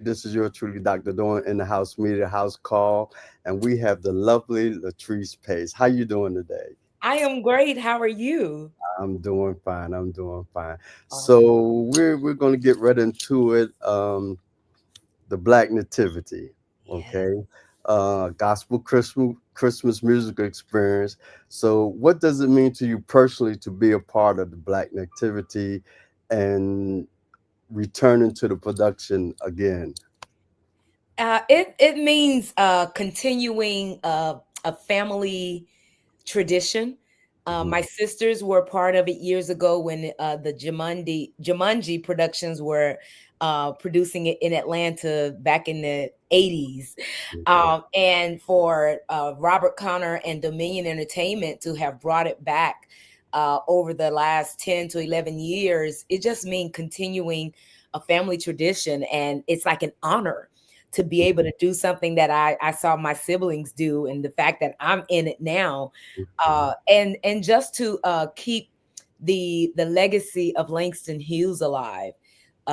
This is your truly Dr. Doing in the house media house call, and we have the lovely Latrice Pace. How you doing today? I am great. How are you? I'm doing fine. I'm doing fine. Awesome. So we're gonna get right into it. The Black Nativity, Yes. okay? Gospel Christmas musical experience. So, what does it mean to you personally to be a part of the Black Nativity and returning to the production again? It means continuing a family tradition. Mhm. My sisters were part of it years ago when the Jumanji productions were producing it in Atlanta back in the 80s. Okay. And for Robert Connor and Dominion Entertainment to have brought it back over the last 10 to 11 years, it just means continuing a family tradition. And it's like an honor to be able to do something that I saw my siblings do, and the fact that I'm in it now, Okay. and just to keep the legacy of Langston Hughes alive.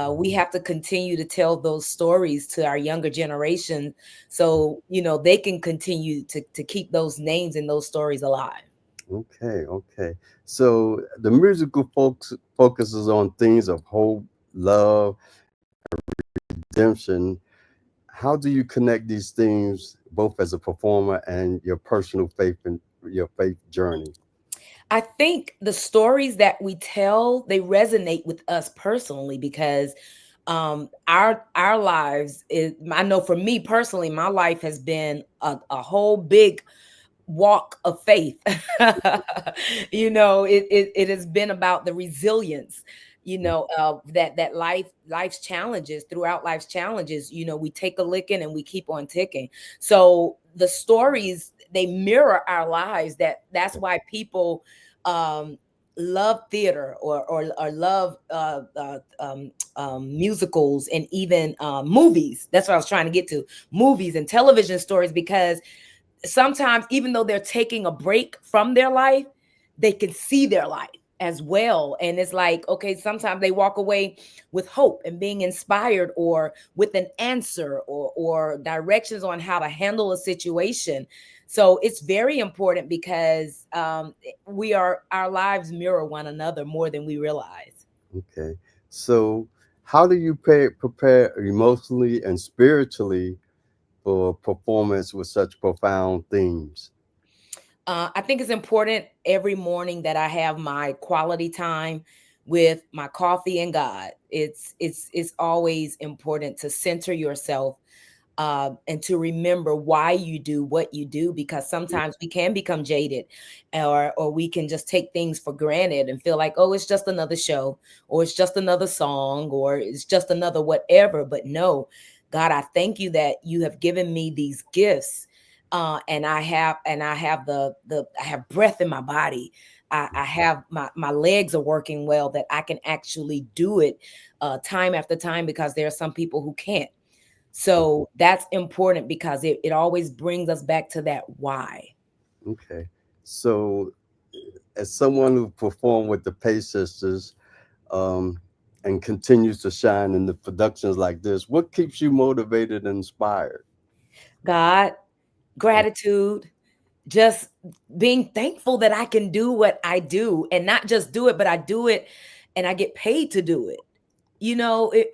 We have to continue to tell those stories to our younger generation, so they can continue to keep those names and those stories alive. Okay. Okay. So the musical focuses on themes of hope, love, redemption. How do you connect these themes both as a performer and your personal faith and your faith journey? I think the stories that we tell, they resonate with us personally because our lives is, I know for me personally, my life has been a whole big walk of faith. It has been about the resilience, that life's challenges, throughout life's challenges, we take a licking and we keep on ticking. So the stories, they mirror our lives. That's why people um love theater, or love musicals, and even movies. That's what I was trying to get to, movies and television stories, because sometimes, even though they're taking a break from their life, they can see their life as well. And it's like, okay, sometimes they walk away with hope and being inspired, or with an answer, or directions on how to handle a situation. So it's very important because our lives mirror one another more than we realize. Okay. So, how do you prepare emotionally and spiritually for performance with such profound themes? I think it's important every morning that I have my quality time with my coffee and God. It's always important to center yourself, and to remember why you do what you do, because sometimes we can become jaded, or we can just take things for granted and feel like, oh, it's just another show, or it's just another song, or it's just another whatever. But no, God, I thank you that you have given me these gifts, and I have I have breath in my body. I have my legs are working well, that I can actually do it time after time, because there are some people who can't. So that's important because it always brings us back to that why. Okay. So, as someone who performed with the Pace Sisters um, and continues to shine in the productions like this, what keeps you motivated and inspired? God, gratitude, just being thankful that I can do what I do, and not just do it, but I do it and I get paid to do it.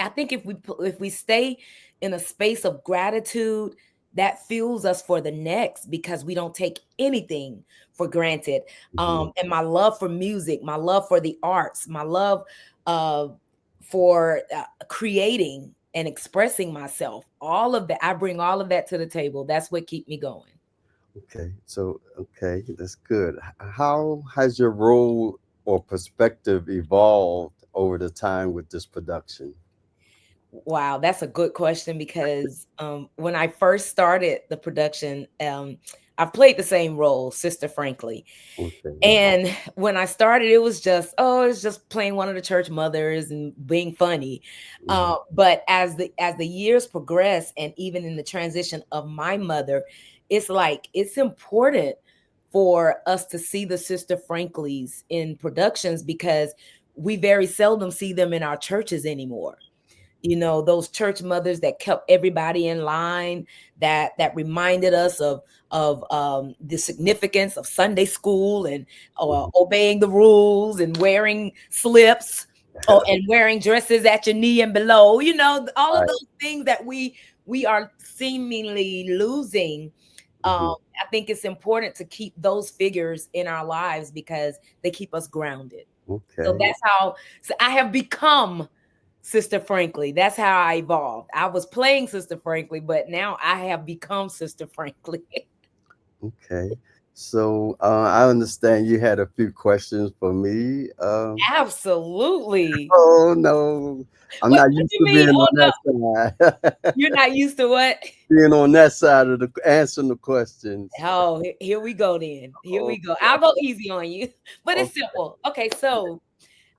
I think if we stay in a space of gratitude, that fuels us for the next, because we don't take anything for granted. Mhm. And my love for music, my love for the arts, my love uh, for creating and expressing myself, all of that, I bring all of that to the table. That's what keep me going. Okay, so okay, that's good. How has your role or perspective evolved over the time with this production? Wow, that's a good question, because when I first started the production, I've played the same role, Sister Frankly. Okay. And when I started, it was just, oh, it's just playing one of the church mothers and being funny. Mhm. But as the years progress, and even in the transition of my mother, it's like it's important for us to see the Sister Franklys in productions, because we very seldom see them in our churches anymore. you know, those church mothers that kept everybody in line, that reminded us of the significance of Sunday school and Mhm. obeying the rules and wearing slips, and wearing dresses at your knee and below, you know, all of Right. those things that we are seemingly losing. Mhm. I think it's important to keep those figures in our lives because they keep us grounded. So Okay. that's how, so I have become Sister Frankly. That's how I evolved. I was playing Sister Frankly, but now I have become Sister Frankly. Okay. So I understand you had a few questions for me. Absolutely. Oh no, I'm not What used you to mean? being Oh on no, that side. you're not used to what? Being on that side of the answering the questions. Oh, here we go then. Here Oh, we go. I'll go easy on you, but it's okay. simple. Okay, so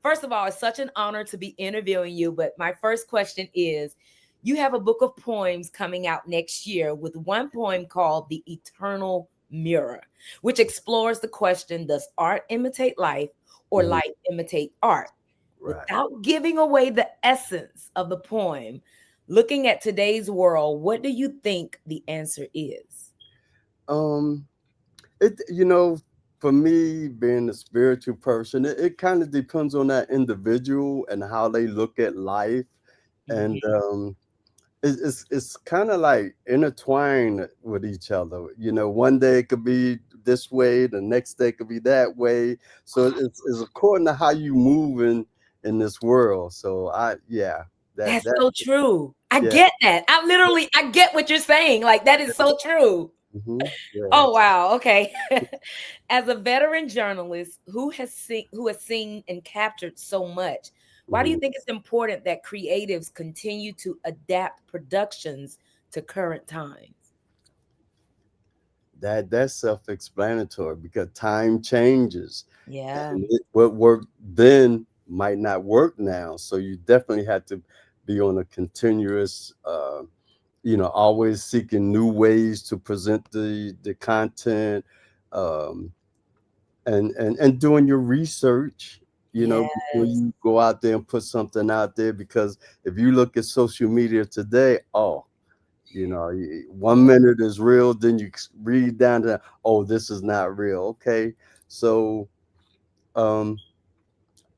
first of all, it's such an honor to be interviewing you. But my first question is, you have a book of poems coming out next year with one poem called The Eternal Mirror, which explores the question, does art imitate life or Mhm. life imitate art? Right. Without giving away the essence of the poem, looking at today's world, what do you think the answer is? Um, for me, being a spiritual person, it kind of depends on that individual and how they look at life, and Mhm. it's kind of like intertwined with each other. One day it could be this way, the next day it could be that way. So it's according to how you move in this world. So yeah, That's that so true. I yeah. get that. I get what you're saying. Like, that is so true. Oh, Yes. wow. Okay. As a veteran journalist who has seen and captured so much, why do you hmm think it's important that creatives continue to adapt productions to current times? That's self-explanatory because time changes, Yeah. and what worked then might not work now. So you definitely had to be on a continuous, always seeking new ways to present the content, um, and doing your research. Before Yes. you go out there and put something out there, because if you look at social media today, oh, 1 minute is real, then you read down to, oh, this is not real. Okay, so um,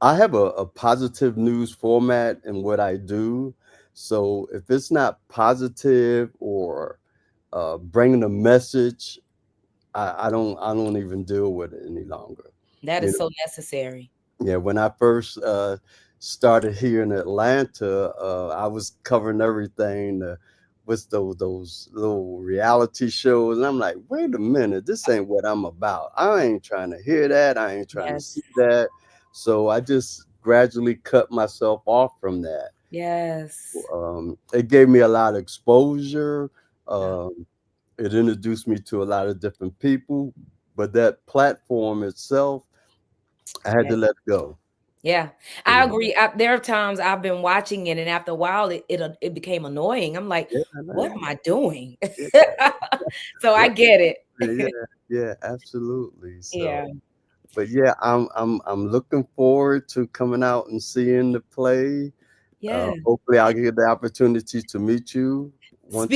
I have a positive news format in what I do. So if it's not positive or bringing a message, I don't even deal with it any longer. That You is know, so necessary. yeah. When I first started here in Atlanta, I was covering everything. With those little reality shows, and I'm like, wait a minute, this ain't what I'm about. I ain't trying to hear that. I ain't trying to Yes. see that. So I just gradually cut myself off from that. Yes. It gave me a lot of exposure. Yeah. Um, it introduced me to a lot of different people, but that platform itself, I had Yeah. to let go. Yeah, You I know, agree. There are times I've been watching it, and after a while, it became annoying. I'm like, yeah, "What am I doing?" yeah, So I yeah, get yeah, it. yeah, absolutely. So, Yeah, but yeah, I'm looking forward to coming out and seeing the play. yeah. Hopefully, I'll get the opportunity to meet you once.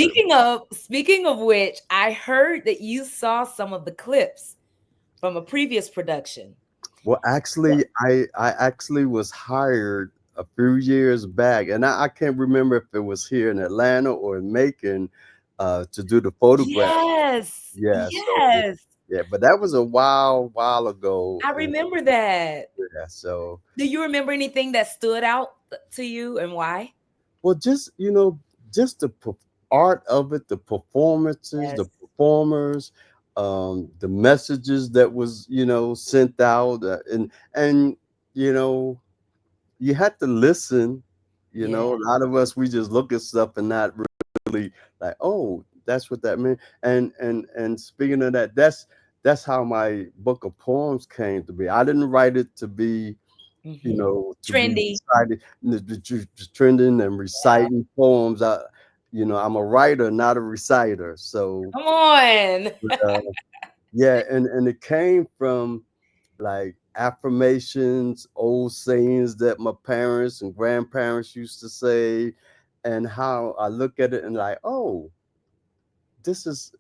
Speaking of which, I heard that you saw some of the clips from a previous production. Well, What? actually, I actually was hired a few years back, and I can't remember if it was here in Atlanta or in Macon, to do the photograph. Yes, Yeah, so yes. yeah, but that was a while ago, I and remember that. yeah, so Do you remember anything that stood out to you and why? well, just the art of it, the performances, Yes, the performers, the messages that was sent out, and you know you had to listen. yeah, A lot of us, we just look at stuff and not really like, oh, that's what that meant. And speaking of that, that's how my book of poems came to be. I didn't write it to be, hmm to be trendy. recited, trending and reciting poems. I'm a writer, not a reciter. So Come on. uh, yeah, and it came from like affirmations, old sayings that my parents and grandparents used to say, and how I look at it and like, oh, this is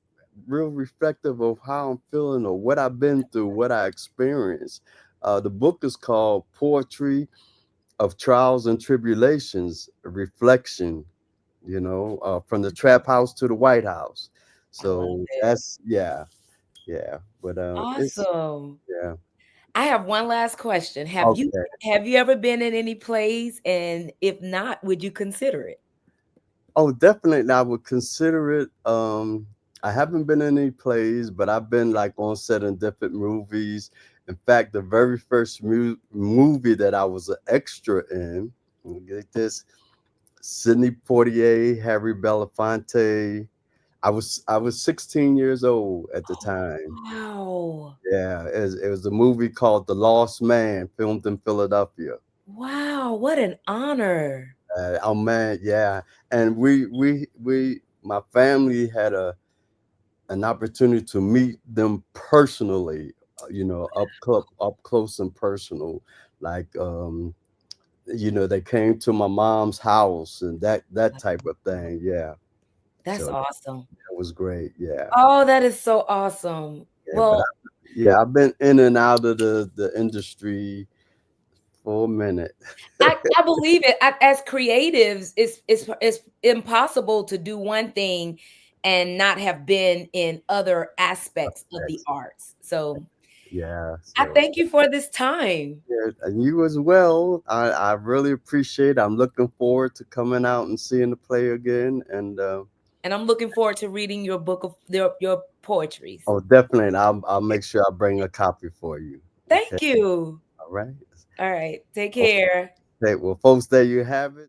real reflective of how I'm feeling or what I've been through, what I experienced. The book is called Poetry of Trials and Tribulations, a Reflection, from the trap house to the White House. I love So it. that's, yeah, yeah. But it's, Awesome. yeah. I have one last question. Okay. Have you ever been in any plays? And if not, would you consider it? Oh, definitely. I would consider it. I haven't been in any plays, but I've been like on set in different movies. In fact, the very first movie that I was an extra in, let me get this, Sidney Poitier, Harry Belafonte. I was 16 years old at the time. Wow. Yeah, it was a movie called The Lost Man, filmed in Philadelphia. Wow, what an honor. Oh man, yeah. And my family had an opportunity to meet them personally, up close and personal. Like, they came to my mom's house and that type of thing. Yeah. That's So awesome. that was great. Yeah. Oh, that is so awesome. Yeah. But Well, I've been in and out of the industry for a minute. I believe it. As creatives, it's impossible to do one thing and not have been in other aspects of the That's, arts. So yeah. I So thank you for this time. yeah, and you as well. I really appreciate it. I'm looking forward to coming out and seeing the play again. And And I'm looking forward to reading your book of your poetries. oh, definitely, I'll make sure I bring a copy for you. Okay. Thank you. All right. All right. Take Well, care. okay. Well, folks, there you have it.